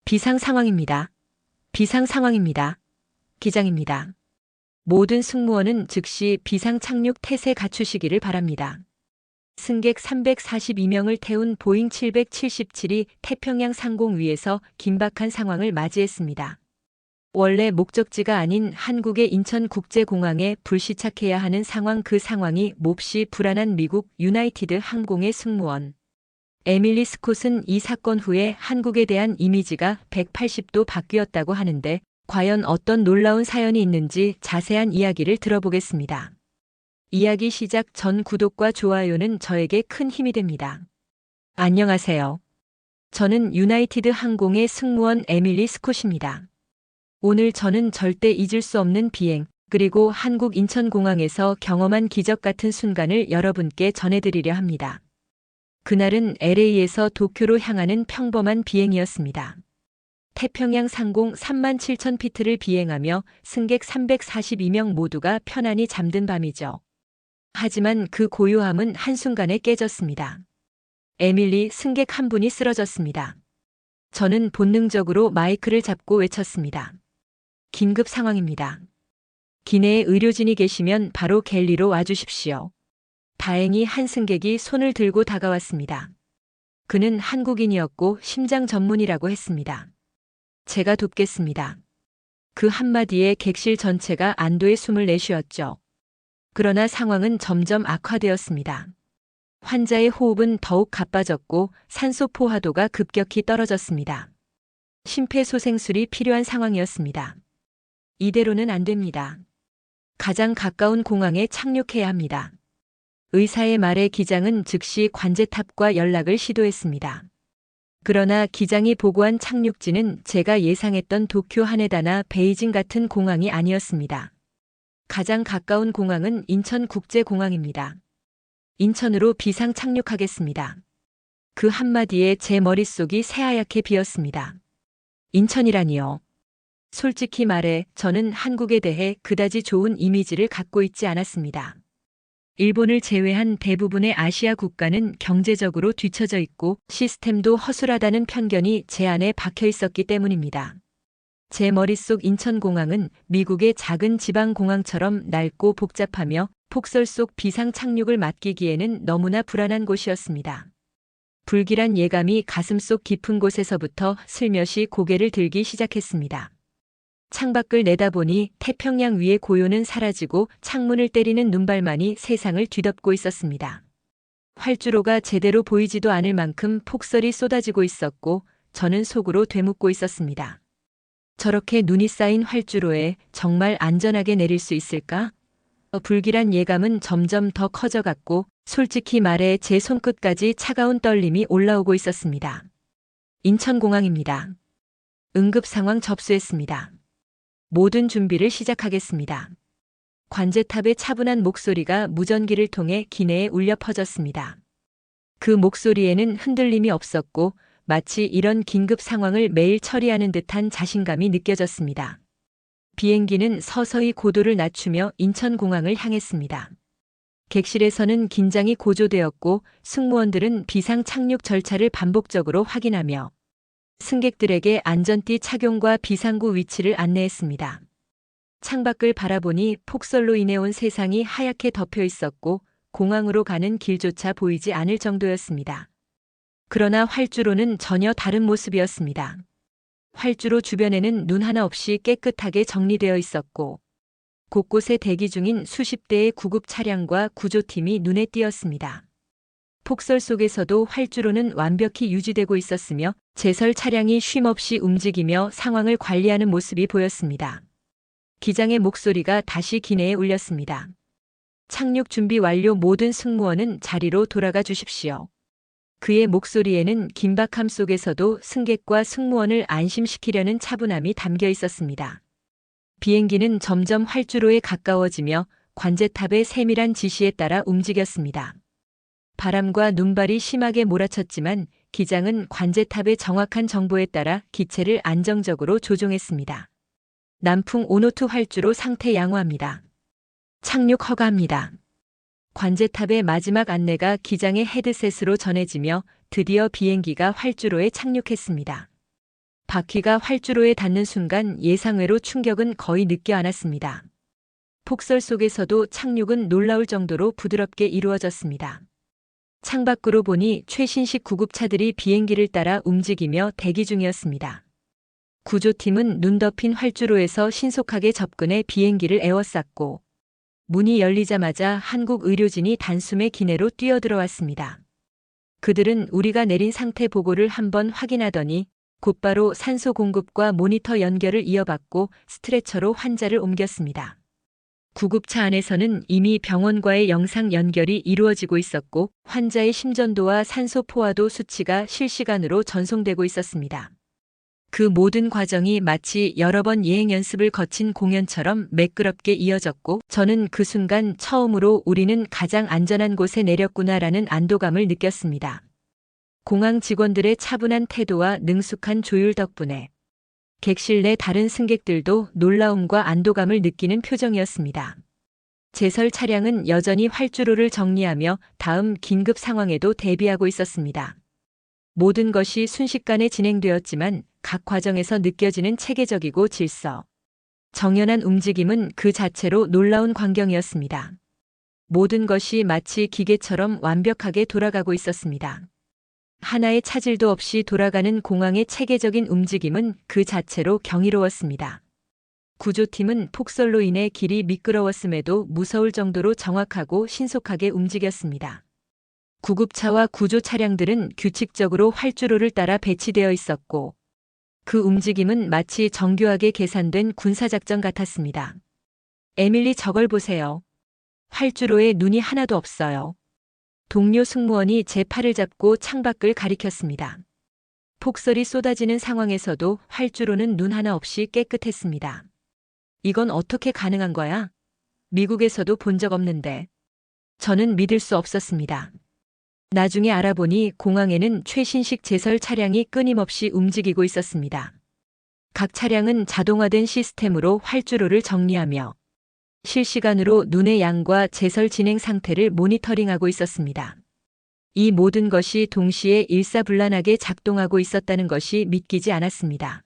비상 상황입니다. 비상 상황입니다. 기장입니다. 모든 승무원은 즉시 비상 착륙 태세 갖추시기를 바랍니다. 승객 342명을 태운 보잉 777이 태평양 상공 위에서 긴박한 상황을 맞이했습니다. 원래 목적지가 아닌 한국의 인천국제공항에 불시착해야 하는 상황, 그 상황이 몹시 불안한 미국 유나이티드 항공의 승무원 에밀리 스콧은 이 사건 후에 한국에 대한 이미지가 180도 바뀌었다고 하는데 과연 어떤 놀라운 사연이 있는지 자세한 이야기를 들어보겠습니다. 이야기 시작 전 구독과 좋아요는 저에게 큰 힘이 됩니다. 안녕하세요. 저는 유나이티드 항공의 승무원 에밀리 스콧입니다. 오늘 저는 절대 잊을 수 없는 비행, 그리고 한국 인천공항에서 경험한 기적 같은 순간을 여러분께 전해드리려 합니다. 그날은 LA에서 도쿄로 향하는 평범한 비행이었습니다. 태평양 상공 37,000피트를 비행하며 승객 342명 모두가 편안히 잠든 밤이죠. 하지만 그 고요함은 한순간에 깨졌습니다. 에밀리 승객 한 분이 쓰러졌습니다. 저는 본능적으로 마이크를 잡고 외쳤습니다. 긴급 상황입니다. 기내에 의료진이 계시면 바로 갤리로 와주십시오. 다행히 한 승객이 손을 들고 다가왔습니다. 그는 한국인이었고 심장 전문이라고 했습니다. 제가 돕겠습니다. 그 한마디에 객실 전체가 안도의 숨을 내쉬었죠. 그러나 상황은 점점 악화되었습니다. 환자의 호흡은 더욱 가빠졌고 산소 포화도가 급격히 떨어졌습니다. 심폐소생술이 필요한 상황이었습니다. 이대로는 안 됩니다. 가장 가까운 공항에 착륙해야 합니다. 의사의 말에 기장은 즉시 관제탑과 연락을 시도했습니다. 그러나 기장이 보고한 착륙지는 제가 예상했던 도쿄 하네다나 베이징 같은 공항이 아니었습니다. 가장 가까운 공항은 인천국제공항입니다. 인천으로 비상 착륙하겠습니다. 그 한마디에 제 머릿속이 새하얗게 비었습니다. 인천이라니요. 솔직히 말해 저는 한국에 대해 그다지 좋은 이미지를 갖고 있지 않았습니다. 일본을 제외한 대부분의 아시아 국가는 경제적으로 뒤처져 있고 시스템도 허술하다는 편견이 제 안에 박혀 있었기 때문입니다. 제 머릿속 인천공항은 미국의 작은 지방공항처럼 낡고 복잡하며 폭설 속 비상 착륙을 맡기기에는 너무나 불안한 곳이었습니다. 불길한 예감이 가슴속 깊은 곳에서부터 슬며시 고개를 들기 시작했습니다. 창밖을 내다보니 태평양 위의 고요는 사라지고 창문을 때리는 눈발만이 세상을 뒤덮고 있었습니다. 활주로가 제대로 보이지도 않을 만큼 폭설이 쏟아지고 있었고 저는 속으로 되묻고 있었습니다. 저렇게 눈이 쌓인 활주로에 정말 안전하게 내릴 수 있을까? 불길한 예감은 점점 더 커져갔고 솔직히 말해 제 손끝까지 차가운 떨림이 올라오고 있었습니다. 인천공항입니다. 응급 상황 접수했습니다. 모든 준비를 시작하겠습니다. 관제탑의 차분한 목소리가 무전기를 통해 기내에 울려 퍼졌습니다. 그 목소리에는 흔들림이 없었고 마치 이런 긴급 상황을 매일 처리하는 듯한 자신감이 느껴졌습니다. 비행기는 서서히 고도를 낮추며 인천공항을 향했습니다. 객실에서는 긴장이 고조되었고 승무원들은 비상 착륙 절차를 반복적으로 확인하며 승객들에게 안전띠 착용과 비상구 위치를 안내했습니다. 창밖을 바라보니 폭설로 인해 온 세상이 하얗게 덮여 있었고 공항으로 가는 길조차 보이지 않을 정도였습니다. 그러나 활주로는 전혀 다른 모습이었습니다. 활주로 주변에는 눈 하나 없이 깨끗하게 정리되어 있었고 곳곳에 대기 중인 수십 대의 구급 차량과 구조팀이 눈에 띄었습니다. 폭설 속에서도 활주로는 완벽히 유지되고 있었으며 제설 차량이 쉼없이 움직이며 상황을 관리하는 모습이 보였습니다. 기장의 목소리가 다시 기내에 울렸습니다. 착륙 준비 완료, 모든 승무원은 자리로 돌아가 주십시오. 그의 목소리에는 긴박함 속에서도 승객과 승무원을 안심시키려는 차분함이 담겨 있었습니다. 비행기는 점점 활주로에 가까워지며 관제탑의 세밀한 지시에 따라 움직였습니다. 바람과 눈발이 심하게 몰아쳤지만 기장은 관제탑의 정확한 정보에 따라 기체를 안정적으로 조종했습니다. 남풍 오노투 활주로 상태 양호합니다. 착륙 허가합니다. 관제탑의 마지막 안내가 기장의 헤드셋으로 전해지며 드디어 비행기가 활주로에 착륙했습니다. 바퀴가 활주로에 닿는 순간 예상외로 충격은 거의 느껴 안았습니다. 폭설 속에서도 착륙은 놀라울 정도로 부드럽게 이루어졌습니다. 창밖으로 보니 최신식 구급차들이 비행기를 따라 움직이며 대기 중이었습니다. 구조팀은 눈 덮인 활주로에서 신속하게 접근해 비행기를 에워쌌고, 문이 열리자마자 한국 의료진이 단숨에 기내로 뛰어들어왔습니다. 그들은 우리가 내린 상태 보고를 한번 확인하더니 곧바로 산소 공급과 모니터 연결을 이어받고 스트레처로 환자를 옮겼습니다. 구급차 안에서는 이미 병원과의 영상 연결이 이루어지고 있었고 환자의 심전도와 산소 포화도 수치가 실시간으로 전송되고 있었습니다. 그 모든 과정이 마치 여러 번 예행 연습을 거친 공연처럼 매끄럽게 이어졌고 저는 그 순간 처음으로 우리는 가장 안전한 곳에 내렸구나라는 안도감을 느꼈습니다. 공항 직원들의 차분한 태도와 능숙한 조율 덕분에 객실 내 다른 승객들도 놀라움과 안도감을 느끼는 표정이었습니다. 제설 차량은 여전히 활주로를 정리하며 다음 긴급 상황에도 대비하고 있었습니다. 모든 것이 순식간에 진행되었지만 각 과정에서 느껴지는 체계적이고 정연한 움직임은 그 자체로 놀라운 광경이었습니다. 모든 것이 마치 기계처럼 완벽하게 돌아가고 있었습니다. 하나의 차질도 없이 돌아가는 공항의 체계적인 움직임은 그 자체로 경이로웠습니다. 구조팀은 폭설로 인해 길이 미끄러웠음에도 무서울 정도로 정확하고 신속하게 움직였습니다. 구급차와 구조 차량들은 규칙적으로 활주로를 따라 배치되어 있었고 그 움직임은 마치 정교하게 계산된 군사작전 같았습니다. 에밀리 저걸 보세요. 활주로에 눈이 하나도 없어요. 동료 승무원이 제 팔을 잡고 창밖을 가리켰습니다. 폭설이 쏟아지는 상황에서도 활주로는 눈 하나 없이 깨끗했습니다. 이건 어떻게 가능한 거야? 미국에서도 본 적 없는데. 저는 믿을 수 없었습니다. 나중에 알아보니 공항에는 최신식 제설 차량이 끊임없이 움직이고 있었습니다. 각 차량은 자동화된 시스템으로 활주로를 정리하며 실시간으로 눈의 양과 제설 진행 상태를 모니터링하고 있었습니다. 이 모든 것이 동시에 일사불란하게 작동하고 있었다는 것이 믿기지 않았습니다.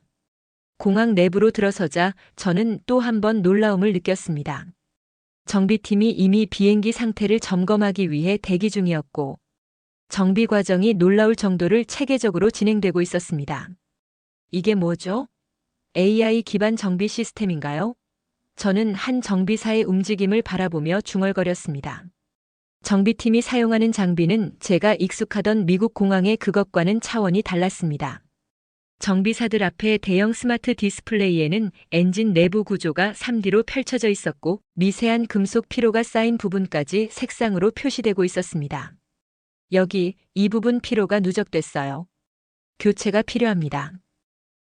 공항 내부로 들어서자 저는 또 한 번 놀라움을 느꼈습니다. 정비팀이 이미 비행기 상태를 점검하기 위해 대기 중이었고 정비 과정이 놀라울 정도를 체계적으로 진행되고 있었습니다. 이게 뭐죠? AI 기반 정비 시스템인가요? 저는 한 정비사의 움직임을 바라보며 중얼거렸습니다. 정비팀이 사용하는 장비는 제가 익숙하던 미국 공항의 그것과는 차원이 달랐습니다. 정비사들 앞에 대형 스마트 디스플레이에는 엔진 내부 구조가 3D로 펼쳐져 있었고 미세한 금속 피로가 쌓인 부분까지 색상으로 표시되고 있었습니다. 여기 이 부분 피로가 누적됐어요. 교체가 필요합니다.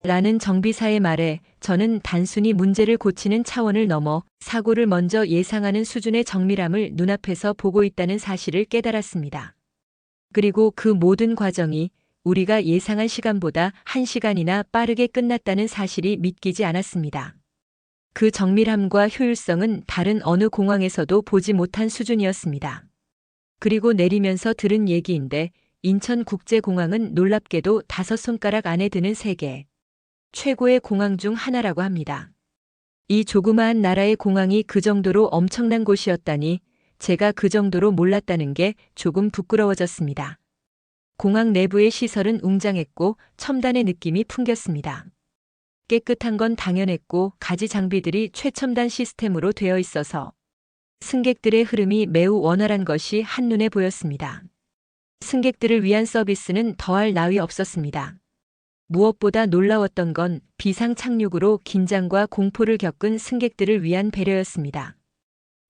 라는 정비사의 말에 저는 단순히 문제를 고치는 차원을 넘어 사고를 먼저 예상하는 수준의 정밀함을 눈앞에서 보고 있다는 사실을 깨달았습니다. 그리고 그 모든 과정이 우리가 예상한 시간보다 1시간이나 빠르게 끝났다는 사실이 믿기지 않았습니다. 그 정밀함과 효율성은 다른 어느 공항에서도 보지 못한 수준이었습니다. 그리고 내리면서 들은 얘기인데 인천국제공항은 놀랍게도 5손가락 안에 드는 세계 최고의 공항 중 하나라고 합니다. 이 조그마한 나라의 공항이 그 정도로 엄청난 곳이었다니 제가 그 정도로 몰랐다는 게 조금 부끄러워졌습니다. 공항 내부의 시설은 웅장했고 첨단의 느낌이 풍겼습니다. 깨끗한 건 당연했고 가지 장비들이 최첨단 시스템으로 되어 있어서 승객들의 흐름이 매우 원활한 것이 한눈에 보였습니다. 승객들을 위한 서비스는 더할 나위 없었습니다. 무엇보다 놀라웠던 건 비상 착륙으로 긴장과 공포를 겪은 승객들을 위한 배려였습니다.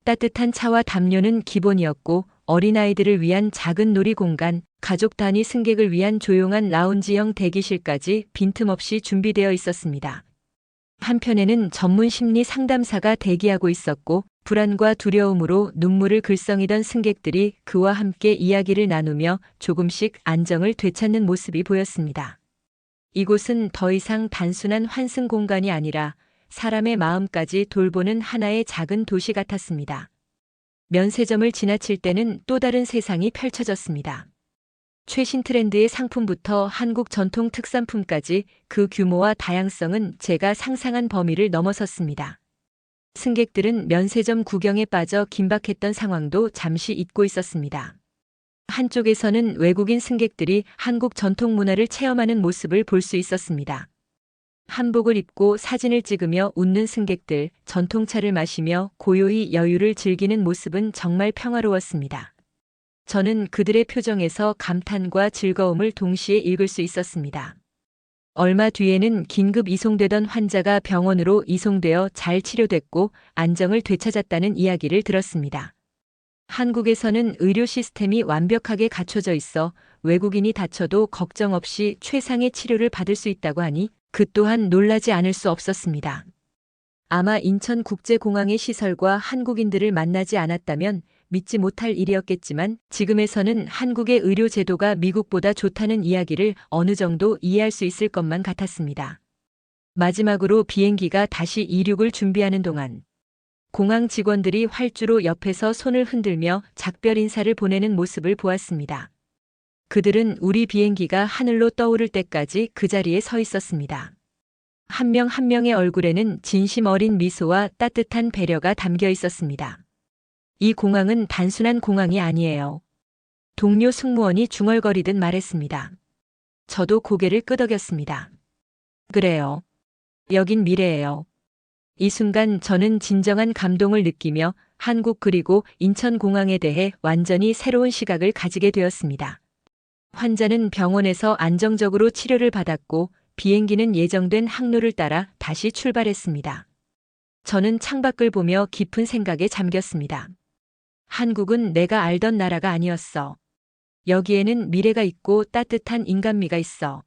따뜻한 차와 담요는 기본이었고 어린아이들을 위한 작은 놀이공간, 가족 단위 승객을 위한 조용한 라운지형 대기실까지 빈틈없이 준비되어 있었습니다. 한편에는 전문 심리 상담사가 대기하고 있었고 불안과 두려움으로 눈물을 글썽이던 승객들이 그와 함께 이야기를 나누며 조금씩 안정을 되찾는 모습이 보였습니다. 이곳은 더 이상 단순한 환승 공간이 아니라 사람의 마음까지 돌보는 하나의 작은 도시 같았습니다. 면세점을 지나칠 때는 또 다른 세상이 펼쳐졌습니다. 최신 트렌드의 상품부터 한국 전통 특산품까지 그 규모와 다양성은 제가 상상한 범위를 넘어섰습니다. 승객들은 면세점 구경에 빠져 긴박했던 상황도 잠시 잊고 있었습니다. 한쪽에서는 외국인 승객들이 한국 전통 문화를 체험하는 모습을 볼 수 있었습니다. 한복을 입고 사진을 찍으며 웃는 승객들, 전통차를 마시며 고요히 여유를 즐기는 모습은 정말 평화로웠습니다. 저는 그들의 표정에서 감탄과 즐거움을 동시에 읽을 수 있었습니다. 얼마 뒤에는 긴급 이송되던 환자가 병원으로 이송되어 잘 치료됐고 안정을 되찾았다는 이야기를 들었습니다. 한국에서는 의료 시스템이 완벽하게 갖춰져 있어 외국인이 다쳐도 걱정 없이 최상의 치료를 받을 수 있다고 하니 그 또한 놀라지 않을 수 없었습니다. 아마 인천국제공항의 시설과 한국인들을 만나지 않았다면 믿지 못할 일이었겠지만 지금에서는 한국의 의료 제도가 미국보다 좋다는 이야기를 어느 정도 이해할 수 있을 것만 같았습니다. 마지막으로 비행기가 다시 이륙을 준비하는 동안 공항 직원들이 활주로 옆에서 손을 흔들며 작별 인사를 보내는 모습을 보았습니다. 그들은 우리 비행기가 하늘로 떠오를 때까지 그 자리에 서 있었습니다. 한 명 한 명의 얼굴에는 진심 어린 미소와 따뜻한 배려가 담겨 있었습니다. 이 공항은 단순한 공항이 아니에요. 동료 승무원이 중얼거리듯 말했습니다. 저도 고개를 끄덕였습니다. 그래요. 여긴 미래예요. 이 순간 저는 진정한 감동을 느끼며 한국 그리고 인천공항에 대해 완전히 새로운 시각을 가지게 되었습니다. 환자는 병원에서 안정적으로 치료를 받았고 비행기는 예정된 항로를 따라 다시 출발했습니다. 저는 창밖을 보며 깊은 생각에 잠겼습니다. 한국은 내가 알던 나라가 아니었어. 여기에는 미래가 있고 따뜻한 인간미가 있어.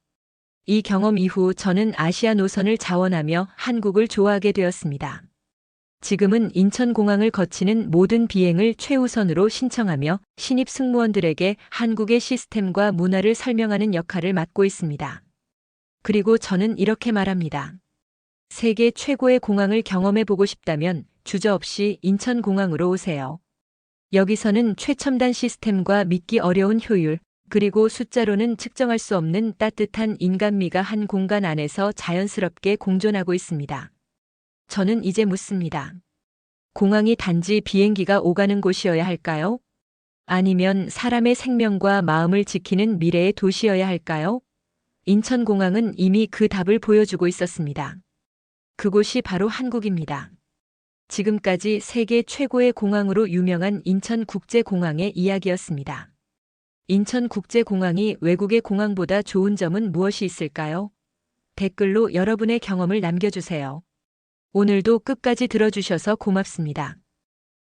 이 경험 이후 저는 아시아 노선을 자원하며 한국을 좋아하게 되었습니다. 지금은 인천공항을 거치는 모든 비행을 최우선으로 신청하며 신입 승무원들에게 한국의 시스템과 문화를 설명하는 역할을 맡고 있습니다. 그리고 저는 이렇게 말합니다. 세계 최고의 공항을 경험해 보고 싶다면 주저없이 인천공항으로 오세요. 여기서는 최첨단 시스템과 믿기 어려운 효율, 그리고 숫자로는 측정할 수 없는 따뜻한 인간미가 한 공간 안에서 자연스럽게 공존하고 있습니다. 저는 이제 묻습니다. 공항이 단지 비행기가 오가는 곳이어야 할까요? 아니면 사람의 생명과 마음을 지키는 미래의 도시여야 할까요? 인천공항은 이미 그 답을 보여주고 있었습니다. 그곳이 바로 한국입니다. 지금까지 세계 최고의 공항으로 유명한 인천국제공항의 이야기였습니다. 인천국제공항이 외국의 공항보다 좋은 점은 무엇이 있을까요? 댓글로 여러분의 경험을 남겨주세요. 오늘도 끝까지 들어주셔서 고맙습니다.